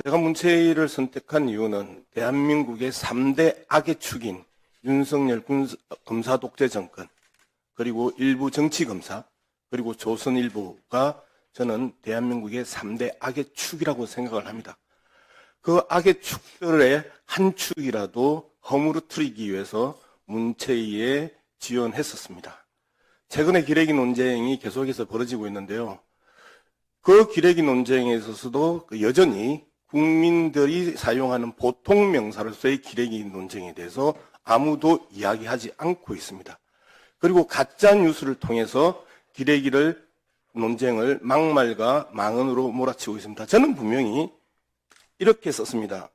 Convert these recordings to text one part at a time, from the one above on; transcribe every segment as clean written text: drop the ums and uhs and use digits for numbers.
제가 문체위를 선택한 이유는 대한민국의 3대 악의 축인 윤석열 검사 독재 정권, 그리고 일부 정치검사, 그리고 조선일보가 저는 대한민국의 3대 악의 축이라고 생각을 합니다. 그 악의 축들의 한 축이라도 허물어뜨리기 위해서 문체위에 지원했었습니다. 최근에 기레기 논쟁이 계속해서 벌어지고 있는데요. 그 기레기 논쟁에 있어서도 여전히 국민들이 사용하는 보통 명사로서의 기레기 논쟁에 대해서 아무도 이야기하지 않고 있습니다. 그리고 가짜 뉴스를 통해서 기레기를 논쟁을 막말과 망언으로 몰아치고 있습니다. 저는 분명히 이렇게 썼습니다.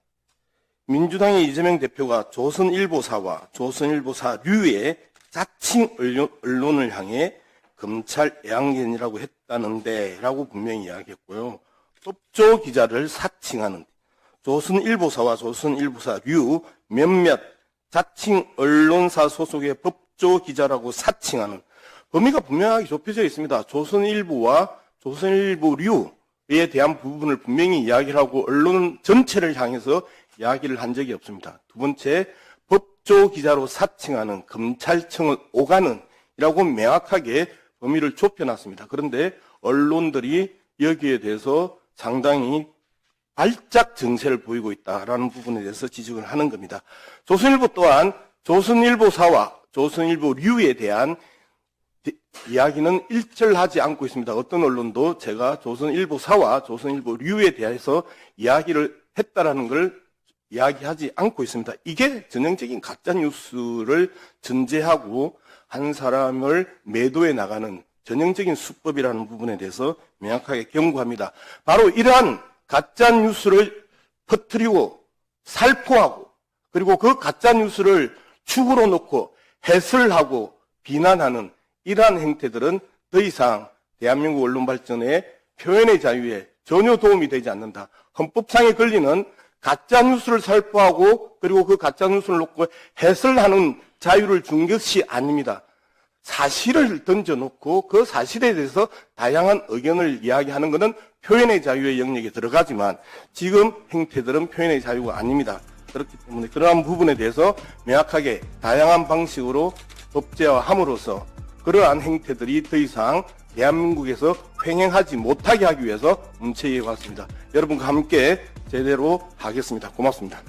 민주당의 이재명 대표가 조선일보사와 조선일보사류의 자칭 언론을 향해 검찰 애완견이라고 했다는데 라고 분명히 이야기했고요. 법조 기자를 사칭하는 조선일보사와 조선일보사류 몇몇 자칭 언론사 소속의 법조 기자라고 사칭하는 범위가 분명하게 좁혀져 있습니다. 조선일보와 조선일보류에 대한 부분을 분명히 이야기를 하고 언론 전체를 향해서 이야기를 한 적이 없습니다. 두 번째, 법조 기자로 사칭하는 검찰청을 오가는 이라고 명확하게 범위를 좁혀놨습니다. 그런데 언론들이 여기에 대해서 상당히 발작 증세를 보이고 있다라는 부분에 대해서 지적을 하는 겁니다. 조선일보 또한 조선일보사와 조선일보류에 대한 이야기는 일절하지 않고 있습니다. 어떤 언론도 제가 조선일보사와 조선일보류에 대해서 이야기를 했다라는 걸 이야기하지 않고 있습니다. 이게 전형적인 가짜뉴스를 전제하고 한 사람을 매도해 나가는 전형적인 수법이라는 부분에 대해서 명확하게 경고합니다. 바로 이러한 가짜뉴스를 퍼뜨리고 살포하고 그리고 그 가짜뉴스를 축으로 놓고 해설하고 비난하는 이러한 행태들은 더 이상 대한민국 언론 발전에 표현의 자유에 전혀 도움이 되지 않는다. 헌법상에 걸리는 가짜뉴스를 살포하고 그리고 그 가짜뉴스를 놓고 해설하는 자유를 준 것이 아닙니다. 사실을 던져놓고 그 사실에 대해서 다양한 의견을 이야기하는 것은 표현의 자유의 영역에 들어가지만 지금 행태들은 표현의 자유가 아닙니다. 그렇기 때문에 그러한 부분에 대해서 명확하게 다양한 방식으로 법제화함으로써 그러한 행태들이 더 이상 대한민국에서 횡행하지 못하게 하기 위해서 문체위에 왔습니다. 여러분과 함께 제대로 하겠습니다. 고맙습니다.